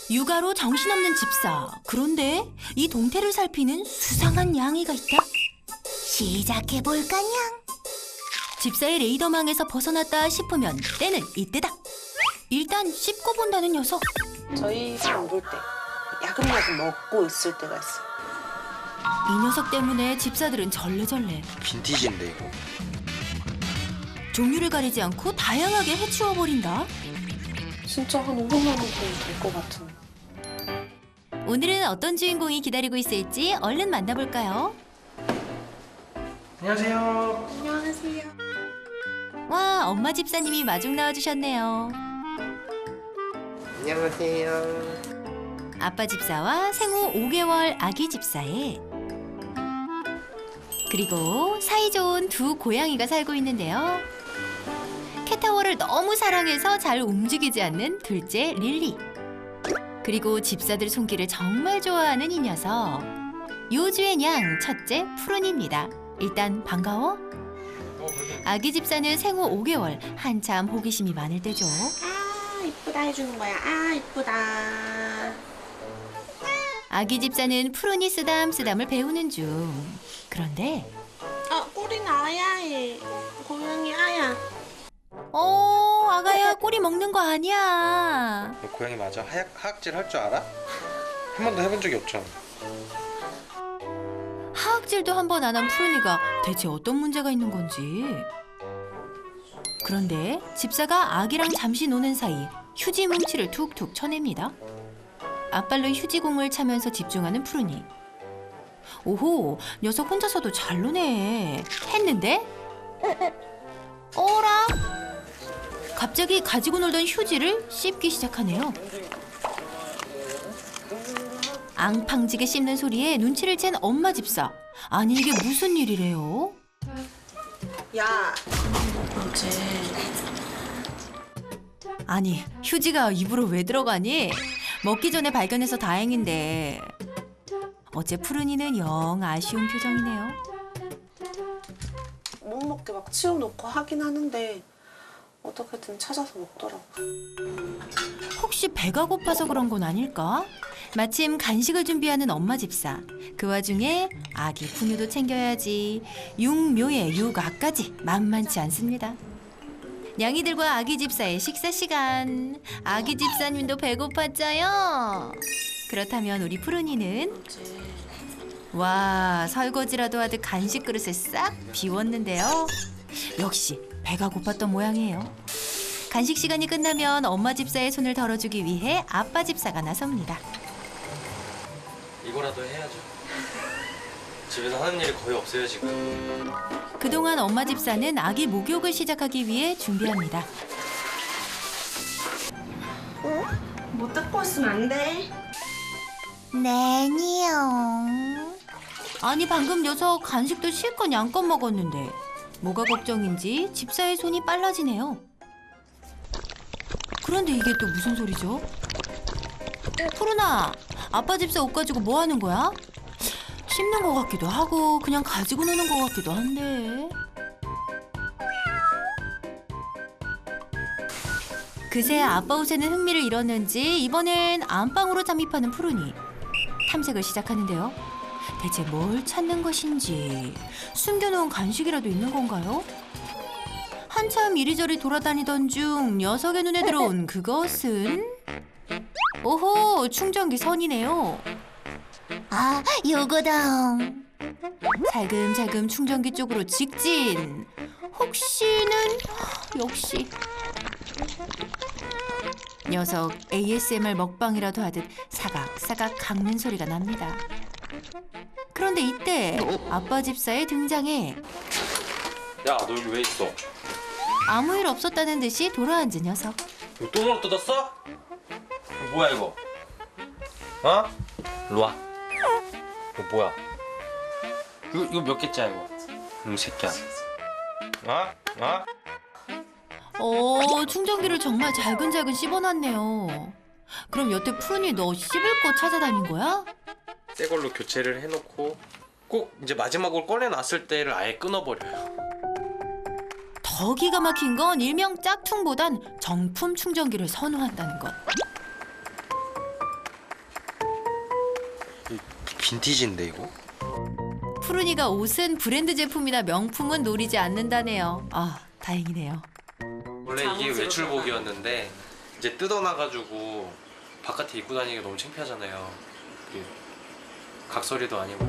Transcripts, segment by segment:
육아로 정신없는 집사. 그런데 이 동태를 살피는 수상한 양이가 있다. 시작해볼까냥. 집사의 레이더망에서 벗어났다 싶으면 때는 이때다. 일단 씹고 본다는 녀석. 저희 방 볼 때 야금야금 먹고 있을 때가 있어요. 이 녀석 때문에 집사들은 절레절레. 빈티지인데 이거. 종류를 가리지 않고 다양하게 해치워버린다. 진짜 한 500만 원 정도 될 것 같은. 오늘은 어떤 주인공이 기다리고 있을지 얼른 만나볼까요? 안녕하세요. 안녕하세요. 와, 엄마 집사님이 마중 나와주셨네요. 안녕하세요. 아빠 집사와 생후 5개월 아기 집사에 그리고 사이좋은 두 고양이가 살고 있는데요. 캣타워를 너무 사랑해서 잘 움직이지 않는 둘째 릴리. 그리고 집사들 손길을 정말 좋아하는 이 녀석. 요주의 냥 첫째 푸른입니다. 일단 반가워. 아기 집사는 생후 5개월, 한참 호기심이 많을 때죠. 아 이쁘다 해주는 거야. 아 이쁘다. 아기 집사는 푸른이 쓰담쓰담을 배우는 중. 그런데 꼬리는 아야 해. 고양이 아야. 아가야 꼬리 먹는 거 아니야. 너 고양이 맞아? 하악질 할 줄 알아? 한 번도 해본 적이 없잖아. 하악질도 한 번 안 한 푸른이가 대체 어떤 문제가 있는 건지. 그런데 집사가 아기랑 잠시 노는 사이 휴지 뭉치를 툭툭 쳐냅니다. 앞발로 휴지공을 차면서 집중하는 푸른이. 오호, 녀석 혼자서도 잘 노네. 했는데 어라? 갑자기 가지고 놀던 휴지를 씹기 시작하네요. 앙팡지게 씹는 소리에 눈치를 챈 엄마 집사. 아니 이게 무슨 일이래요? 야 어제 아니 휴지가 입으로 왜 들어가니? 먹기 전에 발견해서 다행인데 어째 푸른이는 영 아쉬운 표정이네요. 못 먹게 막 치워놓고 하긴 하는데 어떻게든 찾아서 먹더라고. 혹시 배가 고파서 그런 건 아닐까? 마침 간식을 준비하는 엄마 집사. 그 와중에 아기 분유도 챙겨야지. 육묘에 육아까지 만만치 않습니다. 냥이들과 아기 집사의 식사 시간. 아기 집사님도 배고팠죠요? 그렇다면 우리 푸른이는 와, 설거지라도 하듯 간식 그릇을 싹 비웠는데요. 역시 배가 고팠던 모양이에요. 간식 시간이 끝나면 엄마 집사의 손을 덜어주기 위해 아빠 집사가 나섭니다. 이거라도 해야죠. 집에서 하는 일이 거의 없어요 지금. 그동안 엄마 집사는 아기 목욕을 시작하기 위해 준비합니다. 못 닦고 왔으면 안 돼. 네니요. 아니 방금 녀석 간식도 실컷 양껏 먹었는데 뭐가 걱정인지 집사의 손이 빨라지네요. 그런데 이게 또 무슨 소리죠? 푸른아, 아빠 집사 옷 가지고 뭐 하는 거야? 씹는 것 같기도 하고 그냥 가지고 노는 것 같기도 한데. 그새 아빠 옷에는 흥미를 잃었는지 이번엔 안방으로 잠입하는 푸른이. 탐색을 시작하는데요. 대체 뭘 찾는 것인지, 숨겨놓은 간식이라도 있는 건가요? 한참 이리저리 돌아다니던 중 녀석의 눈에 들어온 그것은 오호, 충전기 선이네요. 아, 요거다. 살금살금 충전기 쪽으로 직진. 혹시는 역시 녀석 ASMR 먹방이라도 하듯 사각사각 깎는 소리가 납니다. 그런데 이때 아빠 집사의 등장에 야, 너 여기 왜 있어? 아무 일 없었다는 듯이 돌아앉은 녀석. 이거 똥으로 뜯었어? 이거 뭐야 이거? 어? 일로 와. 이거 뭐야? 이거 몇 개짜야 이거? 새끼야. 충전기를 정말 잘근잘근 씹어놨네요. 그럼 여태 푸른이 너 씹을 거 찾아다닌 거야? 새 걸로 교체를 해놓고 꼭 이제 마지막으로 꺼내놨을 때를 아예 끊어버려요. 더 기가 막힌 건 일명 짝퉁보단 정품 충전기를 선호한다는 것. 빈티지인데 이거? 푸른이가 옷은 브랜드 제품이나 명품은 노리지 않는다네요. 아, 다행이네요. 원래 이게 외출복이었는데 이제 뜯어놔가지고 바깥에 입고 다니기가 너무 창피하잖아요. 이게 각설이도 아니고.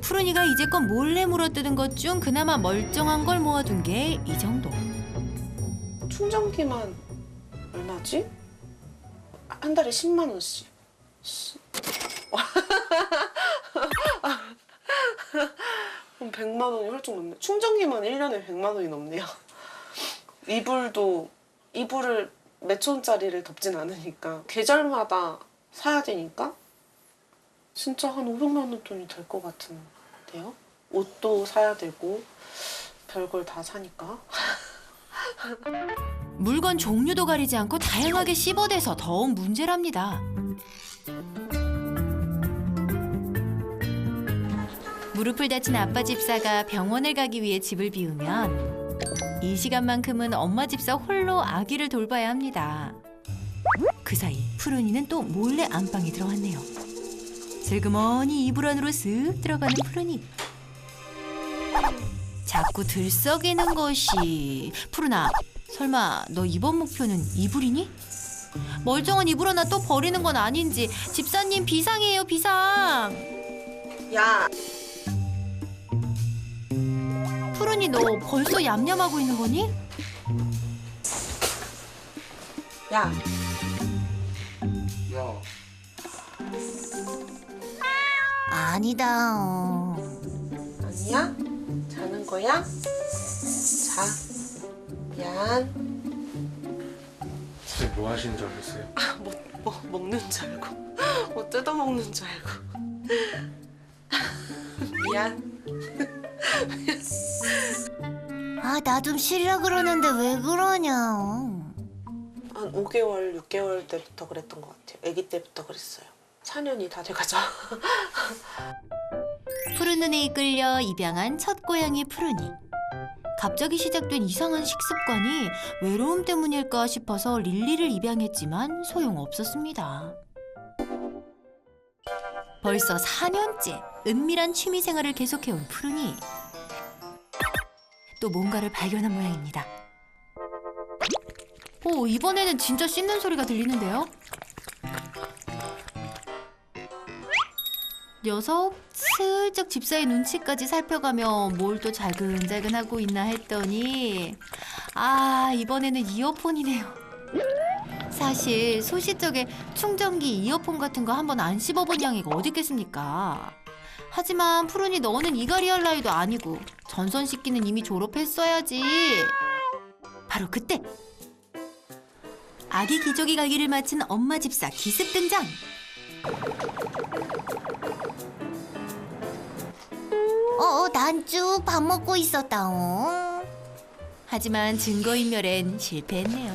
푸른이가 이제껏 몰래 물어뜯은 것 중 그나마 멀쩡한 걸 모아둔 게 이 정도. 충전기만 얼마지? 한 달에 10만 원씩. 그럼 100만 원이 훌쩍 넘네. 충전기만 1년에 100만 원이 넘네요. 이불을 몇천 원짜리를 덮진 않으니까 계절마다 사야 되니까 진짜 한 500만 원 돈이 될 것 같은데요? 옷도 사야 되고 별걸 다 사니까. 물건 종류도 가리지 않고 다양하게 씹어대서 더욱 문제랍니다. 무릎을 다친 아빠 집사가 병원을 가기 위해 집을 비우면 이 시간만큼은 엄마 집사 홀로 아기를 돌봐야 합니다. 그 사이 푸른이는 또 몰래 안방에 들어왔네요. 슬그머니 이불 안으로 쓱 들어가는 푸른이. 자꾸 들썩이는 것이. 푸른아, 설마 너 이번 목표는 이불이니? 멀쩡한 이불 하나 또 버리는 건 아닌지. 집사님 비상이에요, 비상. 야, 푸른이 너 벌써 얌얌하고 있는 거니? 야, 야, 아니다. 아니야? 자는 거야? 자, 미안. 진짜 뭐 하시는 줄 알았어요? 뭐 먹는 줄 알고, 뭐 뜯어 먹는 줄 알고. 미안. 아, 나 좀 쉬려 그러는데 왜 그러냐. 한 5개월, 6개월 때부터 그랬던 것 같아요. 아기 때부터 그랬어요. 4년이 다 돼가죠. 푸른 눈에 이끌려 입양한 첫 고양이 푸른이. 갑자기 시작된 이상한 식습관이 외로움 때문일까 싶어서 릴리를 입양했지만 소용없었습니다. 벌써 4년째 은밀한 취미 생활을 계속해온 푸른이. 또 뭔가를 발견한 모양입니다. 오, 이번에는 진짜 씹는 소리가 들리는데요? 녀석 슬쩍 집사의 눈치까지 살펴가며 뭘 또 잘근잘근하고 있나 했더니 아, 이번에는 이어폰이네요. 사실 소시적에 충전기 이어폰 같은 거 한번 안 씹어본 양이가 어디 있겠습니까? 하지만 푸른이 너는 이갈이 할 나이도 아니고 전선 씻기는 이미 졸업했어야지. 바로 그때 아기 기저귀 갈기를 마친 엄마 집사 기습 등장. 난 쭉 밥 먹고 있었다. 하지만 증거인멸엔 실패했네요.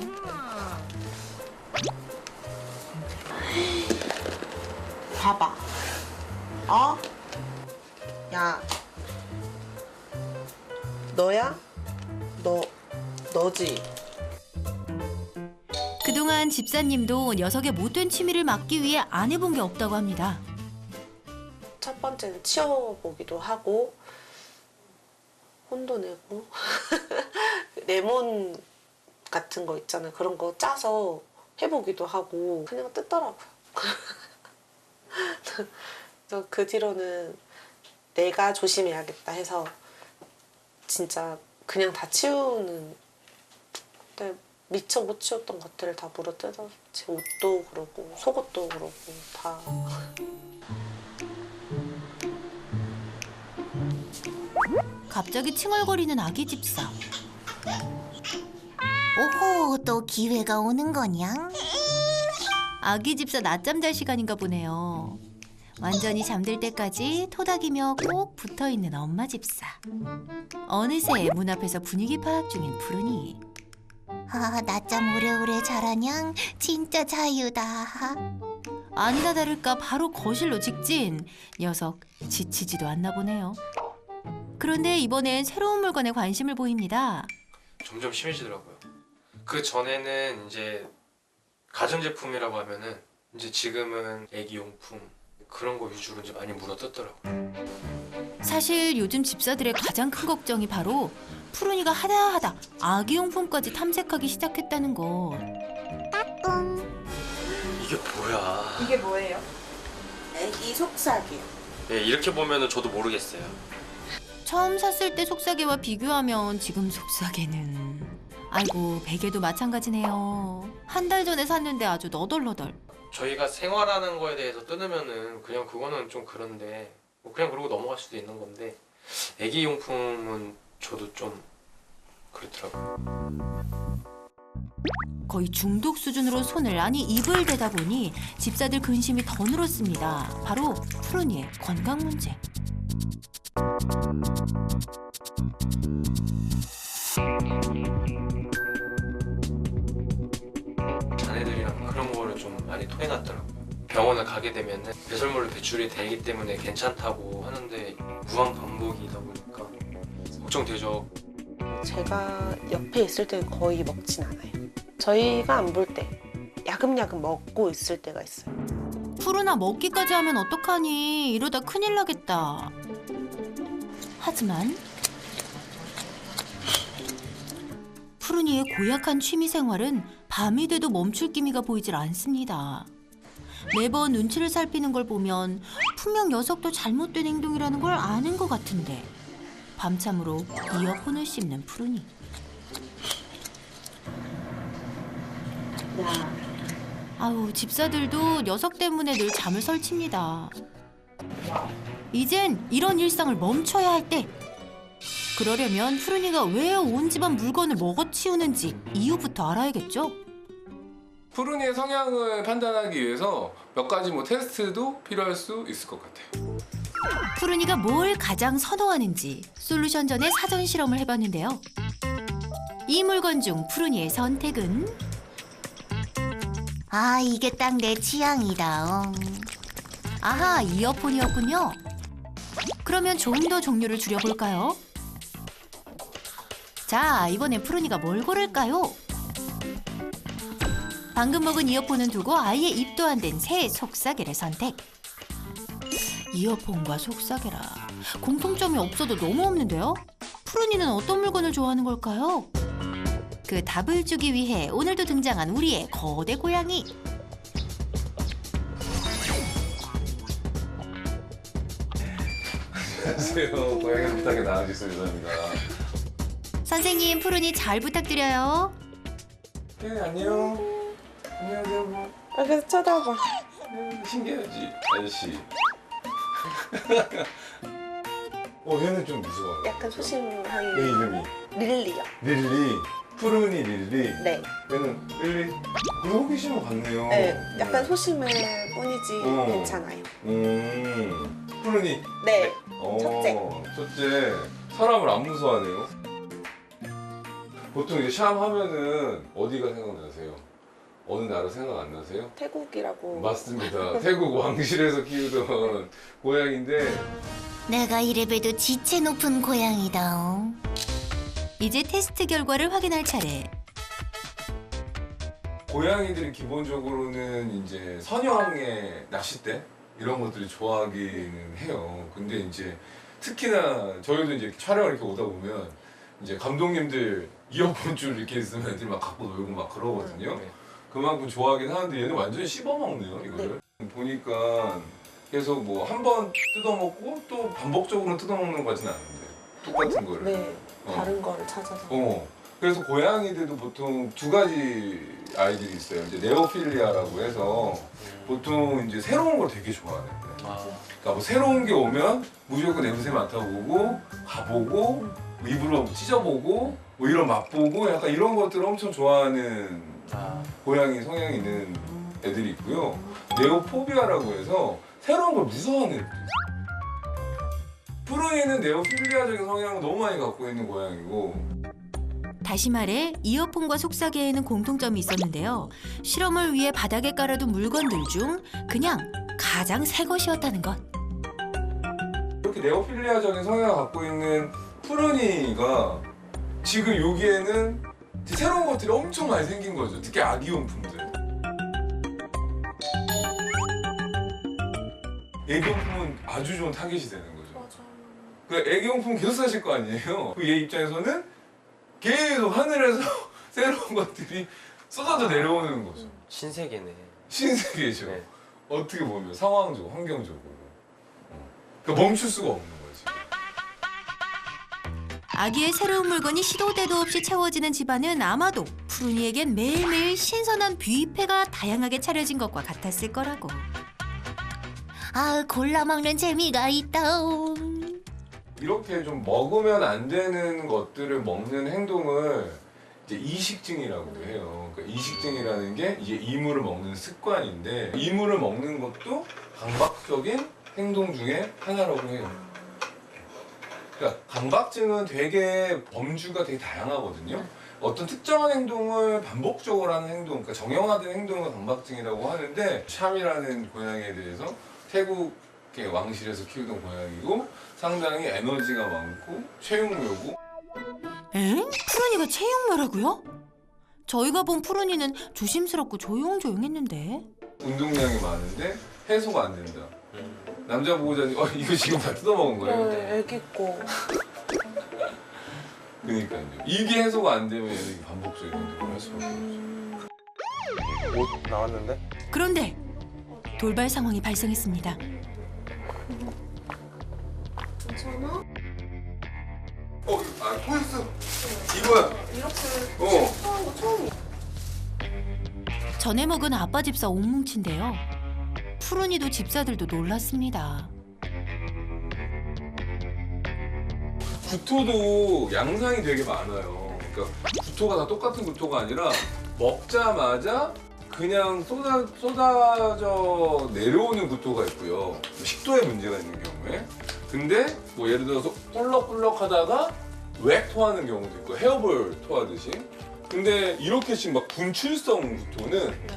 봐봐. 어? 야. 너야? 너지? 그동안 집사님도 녀석의 못된 취미를 막기 위해 안 해본 게 없다고 합니다. 첫 번째는 치워보기도 하고 혼도 내고 레몬 같은 거 있잖아요. 그런 거 짜서 해보기도 하고 그냥 뜯더라고요. 그래서 그 뒤로는 내가 조심해야겠다 해서 진짜 그냥 다 치우는. 근데 미처 못 치웠던 것들을 다 물어뜯어. 제 옷도 그러고 속옷도 그러고 다. 갑자기 칭얼거리는 아기 집사. 오호, 또 기회가 오는 거냐? 아기 집사 낮잠 잘 시간인가 보네요. 완전히 잠들 때까지 토닥이며 꼭 붙어있는 엄마 집사. 어느새 문 앞에서 분위기 파악 중인 푸른이. 아, 낮잠 오래오래 자라냥 진짜 자유다. 아니나 다를까 바로 거실로 직진. 녀석 지치지도 않나 보네요. 그런데 이번엔 새로운 물건에 관심을 보입니다. 점점 심해지더라고요. 그 전에는 이제 가전제품이라고 하면은 이제 지금은 애기용품, 그런 거 위주로 이제 많이 물어뜯더라고요. 사실 요즘 집사들의 가장 큰 걱정이 바로 푸른이가 하다하다 아기용품까지 탐색하기 시작했다는 것. 이게 뭐야? 이게 뭐예요? 애기 속삭이요. 예, 이렇게 보면은 저도 모르겠어요. 처음 샀을 때 속사계와 비교하면 지금 속사계는 아이고 베개도 마찬가지네요. 한 달 전에 샀는데 아주 너덜너덜. 저희가 생활하는 거에 대해서 끊으면은 그냥 그거는 좀 그런데 뭐 그냥 그러고 넘어갈 수도 있는 건데 애기 용품은 저도 좀 그렇더라고요. 거의 중독 수준으로 손을 아니 입을 대다 보니 집사들 근심이 더 늘었습니다. 바로 푸른이의 건강 문제. 자네들이랑 그런 거를 좀 많이 토해놨더라고요. 병원을 가게 되면은 배설물로 배출이 되기 때문에 괜찮다고 하는데 무한 반복이다 보니까 걱정되죠. 제가 옆에 있을 때는 거의 먹진 않아요. 저희가 안 볼 때 야금야금 먹고 있을 때가 있어요. 푸른아 먹기까지 하면 어떡하니? 이러다 큰일 나겠다. 하지만 푸른이의 고약한 취미 생활은 밤이 돼도 멈출 기미가 보이질 않습니다. 매번 눈치를 살피는 걸 보면 분명 녀석도 잘못된 행동이라는 걸 아는 것 같은데 밤참으로 이어폰을 씹는 푸른이. 야, 아우 집사들도 녀석 때문에 늘 잠을 설칩니다. 이젠 이런 일상을 멈춰야 할 때. 그러려면 푸른이가 왜 온 집안 물건을 먹어치우는지 이유부터 알아야겠죠? 푸른이의 성향을 판단하기 위해서 몇 가지 뭐 테스트도 필요할 수 있을 것 같아요. 푸른이가 뭘 가장 선호하는지 솔루션전에 사전 실험을 해봤는데요. 이 물건 중 푸른이의 선택은 아, 이게 딱 내 취향이다. 아하 이어폰이었군요. 그러면 좀 더 종류를 줄여볼까요? 자 이번엔 푸른이가 뭘 고를까요? 방금 먹은 이어폰은 두고 아예 입도 안 된 새 속사계를 선택. 이어폰과 속사계라 공통점이 없어도 너무 없는데요? 푸른이는 어떤 물건을 좋아하는 걸까요? 그 답을 주기 위해 오늘도 등장한 우리의 거대 고양이. 안녕하세요. 고양이 부탁에 나와주겠습니다. 선생님 푸른이 잘 부탁드려요. 네, 안녕. 안녕하세요. 뭐. 여기서 쳐다봐. 신기하지, 아저씨. 얘는 좀 무서워요. 약간 소심한 얘 이름이 릴리요. 릴리. 푸른이 릴리. 네. 얘는 릴리. 호기심 같네요. 네, 약간 소심할 뿐이지 괜찮아요. 푸른이. 네, 첫째. 첫째. 사람을 안 무서워하네요. 보통 이제 샴 하면은 어디가 생각나세요? 어느 나라 생각 안 나세요? 태국이라고. 맞습니다. 태국 왕실에서 키우던 고양인데 내가 이래봬도 지체 높은 고양이다. 이제 테스트 결과를 확인할 차례. 고양이들은 기본적으로는 이제 선형의 낚싯대 이런 것들을 좋아하기는 해요. 근데 이제 특히나 저희도 이제 촬영 이렇게 오다 보면 이제 감독님들 이어폰 줄 이렇게 있으면 애들이 막 갖고 놀고 막 그러거든요. 네. 그만큼 좋아하긴 하는데 얘는 완전히 씹어먹네요, 이거를. 보니까 계속 뭐 한 번 뜯어먹고 또 반복적으로 뜯어먹는 거 같지는 않은데 똑같은 거를. 네, 다른 거를 찾아서. 그래서 고양이들도 보통 두 가지 아이들이 있어요. 이제 네오필리아라고 해서 보통 이제 새로운 걸 되게 좋아하는데. 그러니까 뭐 새로운 게 오면 무조건 냄새 맡아보고 가보고 뭐 입으로 찢어보고 뭐 이런 맛보고 약간 이런 것들을 엄청 좋아하는 고양이 성향이 있는 애들이 있고요. 네오포비아라고 해서 새로운 걸 무서워하는 애들이 있어요. 푸른이는 네오필리아적인 성향을 너무 많이 갖고 있는 고양이고 다시 말해 이어폰과 속사계에는 공통점이 있었는데요. 실험을 위해 바닥에 깔아둔 물건들 중 그냥 가장 새 것이었다는 것. 이렇게 네오필리아적인 성향을 갖고 있는 푸른이가 지금 여기에는 새로운 것들이 엄청 많이 생긴 거죠. 특히 아기용품들. 애기용품은 아주 좋은 타깃이 되는 거죠. 맞아. 그 애기용품 계속 사실 거 아니에요. 그 얘 입장에서는 계속 하늘에서 새로운 것들이 쏟아져 내려오는 거죠. 신세계네. 신세계죠. 네. 어떻게 보면 상황적으로, 환경적으로. 그러니까 멈출 수가 없는 거지. 아기의 새로운 물건이 시도 때도 없이 채워지는 집안은 아마도 푸른이에겐 매일매일 신선한 뷔페가 다양하게 차려진 것과 같았을 거라고. 아, 골라 먹는 재미가 있다. 이렇게 좀 먹으면 안 되는 것들을 먹는 행동을 이제 이식증이라고 해요. 그러니까 이식증이라는 게 이제 이물을 먹는 습관인데 이물을 먹는 것도 강박적인 행동 중에 하나라고 해요. 그러니까 강박증은 되게 범주가 되게 다양하거든요. 어떤 특정한 행동을 반복적으로 하는 행동, 그러니까 정형화된 행동을 강박증이라고 하는데 샴이라는 고양이에 대해서 태국의 왕실에서 키우던 고양이고 상당히 에너지가 많고 체육묘고. 에? 푸른이가 체육묘라고요? 저희가 본 푸른이는 조심스럽고 조용조용했는데. 운동량이 많은데 해소가 안 된다. 남자 보호자님, 이거 지금 다 뜯어먹은 거예요? 네, 애기 거. 그러니까요. 이게 해소가 안 되면 얘는 반복적인 행동을 할 수밖에 없죠. 옷 나왔는데? 그런데 돌발 상황이 발생했습니다. 괜찮아? 포였어. 이거야. 이렇게 하는 거 처음이야. 전에 먹은 아빠 집사 옥뭉치인데요. 푸른이도 집사들도 놀랐습니다. 구토도 양상이 되게 많아요. 그러니까 구토가 다 똑같은 구토가 아니라 먹자마자 그냥 쏟아져 내려오는 구토가 있고요. 식도에 문제가 있는 경우에. 근데 뭐 예를 들어서 꿀럭꿀럭 하다가 웩 토하는 경우도 있고 헤어볼 토하듯이. 근데 이렇게씩 막 분출성 구토는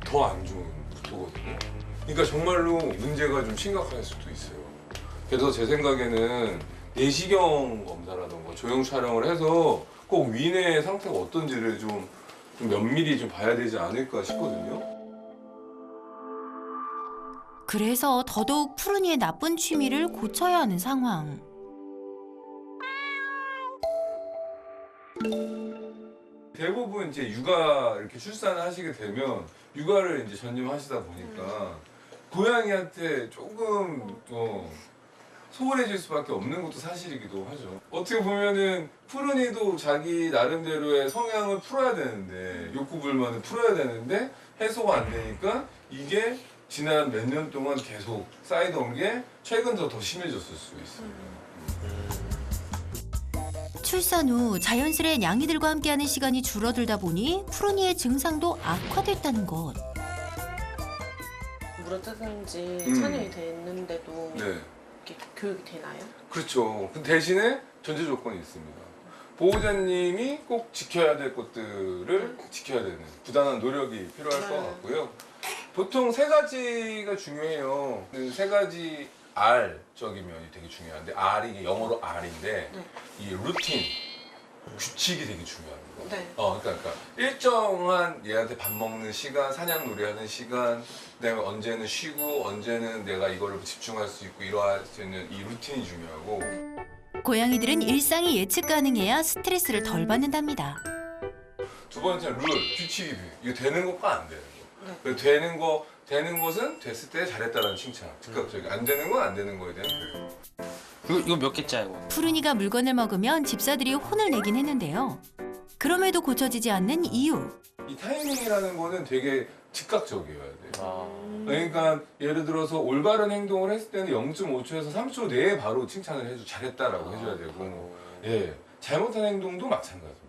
더 안 좋은 구토거든요. 그러니까 정말로 문제가 좀 심각할 수도 있어요. 그래서 제 생각에는 내시경 검사라던가 조형 촬영을 해서 꼭 위내 상태가 어떤지를 좀 면밀히 좀 봐야 되지 않을까 싶거든요. 그래서 더더욱 푸른이의 나쁜 취미를 고쳐야 하는 상황. 대부분 이제 육아 이렇게 출산을 하시게 되면 육아를 이제 전념하시다 보니까 고양이한테 조금 소홀해질 수밖에 없는 것도 사실이기도 하죠. 어떻게 보면은 푸른이도 자기 나름대로의 성향을 풀어야 되는데 욕구 불만을 풀어야 되는데 해소가 안 되니까 이게 지난 몇 년 동안 계속 쌓이던 게 최근 더 심해졌을 수 있어요. 출산 후 자연스레 냥이들과 함께하는 시간이 줄어들다 보니 푸른이의 증상도 악화됐다는 것. 물어뜯은 지 4년이 됐는데도 네. 이렇게 교육이 되나요? 그렇죠. 그 대신에 전제 조건이 있습니다. 보호자님이 꼭 지켜야 될 것들을 지켜야 되는 부단한 노력이 필요할 것 같고요. 보통 세 가지가 중요해요. 세 가지 R적인 면이 되게 중요한데 R이 이게 영어로 R인데 이 루틴, 규칙이 되게 중요한 거. 네. 그러니까 일정한 얘한테 밥 먹는 시간, 사냥놀이하는 시간, 그다음에 언제는 쉬고 언제는 내가 이거를 집중할 수 있고 이러할 수 있는 이 루틴이 중요하고. 고양이들은 일상이 예측 가능해야 스트레스를 덜 받는답니다. 두 번째는 룰, 규칙이 돼요. 이거 되는 것과 안 되는 거. 네. 그래서 되는 것은 됐을 때 잘했다는 칭찬, 즉각적인. 안 되는 건 안 되는 거에 대한 교육. 이거 몇 개짜야 이거? 푸른이가 물건을 먹으면 집사들이 혼을 내긴 했는데요. 그럼에도 고쳐지지 않는 이유. 이 타이밍이라는 거는 되게 즉각적이어야 돼요. 아, 그러니까 예를 들어서 올바른 행동을 했을 때는 0.5초에서 3초 내에 바로 칭찬을 해줘, 잘했다라고 해줘야 되고, 예, 잘못한 행동도 마찬가지입니다.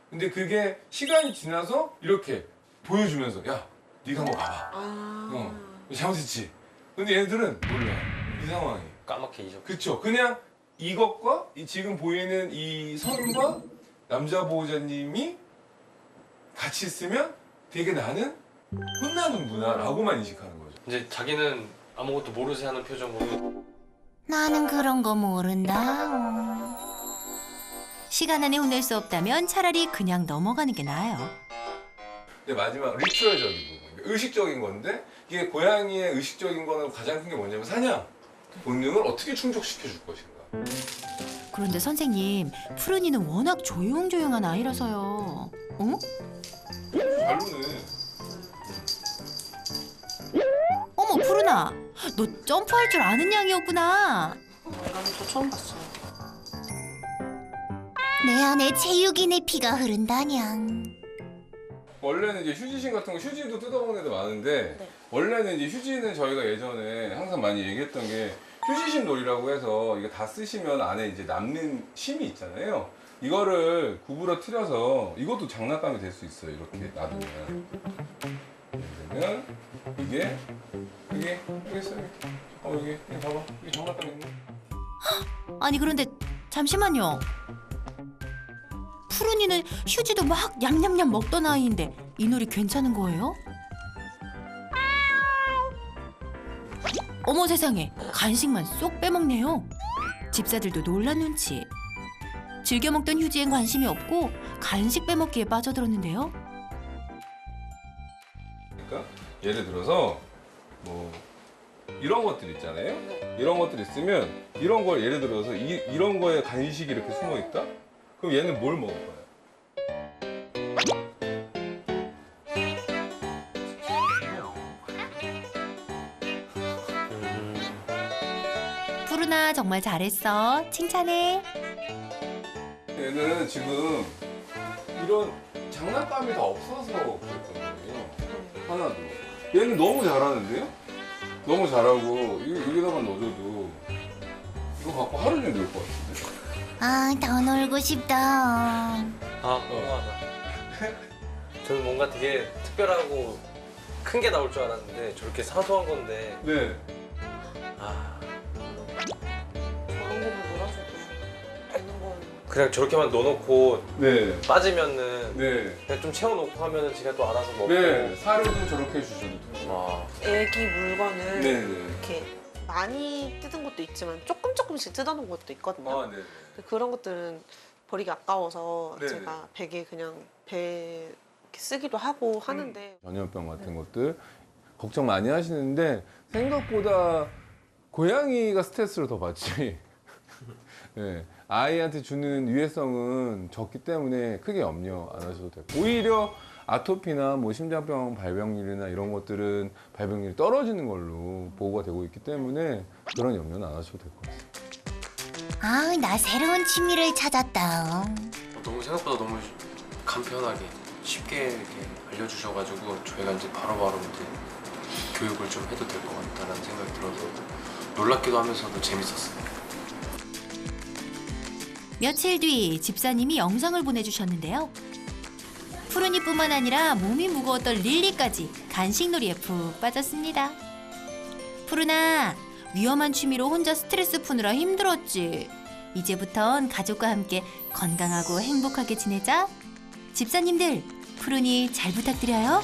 근데 그게 시간이 지나서 이렇게 보여주면서 야, 네가 한번 봐봐. 잘못했지. 근데 얘들은 몰라. 이 상황이. 까맣게 잊어. 그쵸. 그냥 이것과 이 지금 보이는 이 선과 남자 보호자님이 같이 있으면 되게 나는 혼나는구나라고만 인식하는 거죠. 이제 자기는 아무것도 모르지 하는 표정으로. 나는 그런 거 모른다. 시간 안에 혼낼 수 없다면 차라리 그냥 넘어가는 게 나아요. 근데 마지막 리추얼적인 부분, 의식적인 건데 이게 고양이의 의식적인 거는 가장 큰 게 뭐냐면 사냥. 본능을 어떻게 충족시켜 줄 것인가. 그런데 선생님, 푸른이는 워낙 조용조용한 아이라서요. 어? 잘 노네. 어머, 푸른아, 너 점프할 줄 아는 양이었구나. 나는 저 처음 봤어요. 내 안에 체육인의 피가 흐른다냥. 원래는 이제 휴지심 같은 거 휴지도 뜯어먹는 애들 많은데 네. 원래는 이제 휴지는 저희가 예전에 항상 많이 얘기했던 게 휴지심 놀이라고 해서 이거 다 쓰시면 안에 이제 남는 심이 있잖아요. 이거를 구부러뜨려서 이것도 장난감이 될 수 있어요. 이렇게 놔두면. 그러면 이게 여기 있어요. 여기 봐봐. 이게 장난감이 있네. 아니, 그런데 잠시만요. 푸른이는 휴지도 막 냠냠냠 먹던 아이인데 이 놀이 괜찮은 거예요? 어머 세상에, 간식만 쏙 빼먹네요. 집사들도 놀란 눈치. 즐겨 먹던 휴지엔 관심이 없고 간식 빼먹기에 빠져들었는데요. 그러니까 예를 들어서 뭐 이런 것들 있잖아요. 이런 것들 있으면 이런 걸 예를 들어서 이런 거에 간식이 이렇게 숨어 있다? 그럼 얘는 뭘 먹을 거야? 푸른아, 정말 잘했어. 칭찬해. 얘는 지금 이런 장난감이 다 없어서 그랬던 거예요. 하나도. 얘는 너무 잘하는데요? 너무 잘하고 여기다가 넣어줘도 이거 갖고 하루 종일 놀 것 같은데? 아, 더 놀고 싶다. 아, 궁금하다. 저는 뭔가 되게 특별하고 큰 게 나올 줄 알았는데 저렇게 사소한 건데. 네. 아, 저런 거만 놀아줘도 되는 건 그냥 저렇게만 넣어놓고 네. 빠지면은 네. 그냥 좀 채워놓고 하면은 지가 또 알아서 먹고. 네. 사료도 저렇게 해주셔도 돼요. 와. 애기 물건을 네. 이렇게 많이 뜯은 것도 있지만 조금씩 뜯어놓은 것도 있거든요. 아, 네. 근데 그런 것들은 버리기 아까워서 네네. 제가 베개 그냥 배 이렇게 쓰기도 하고 하는데 전염병 같은 것들 걱정 많이 하시는데 생각보다 고양이가 스트레스를 더 받지. 네, 아이한테 주는 유해성은 적기 때문에 크게 염려 안 하셔도 돼요. 오히려 아토피나 뭐 심장병 발병률이나 이런 것들은 발병률이 떨어지는 걸로 보고가 되고 있기 때문에 그런 염려는 안 하셔도 될 것 같아요. 아, 나 새로운 취미를 찾았다. 너무 생각보다 너무 간편하게 쉽게 이렇게 알려주셔가지고 저희가 이제 바로바로 이제 교육을 좀 해도 될 것 같다라는 생각이 들어서 놀랍기도 하면서도 재밌었어요. 며칠 뒤 집사님이 영상을 보내주셨는데요. 푸른이뿐만 아니라 몸이 무거웠던 릴리까지 간식놀이에 푹 빠졌습니다. 푸른아, 위험한 취미로 혼자 스트레스 푸느라 힘들었지. 이제부턴 가족과 함께 건강하고 행복하게 지내자. 집사님들, 푸른이 잘 부탁드려요.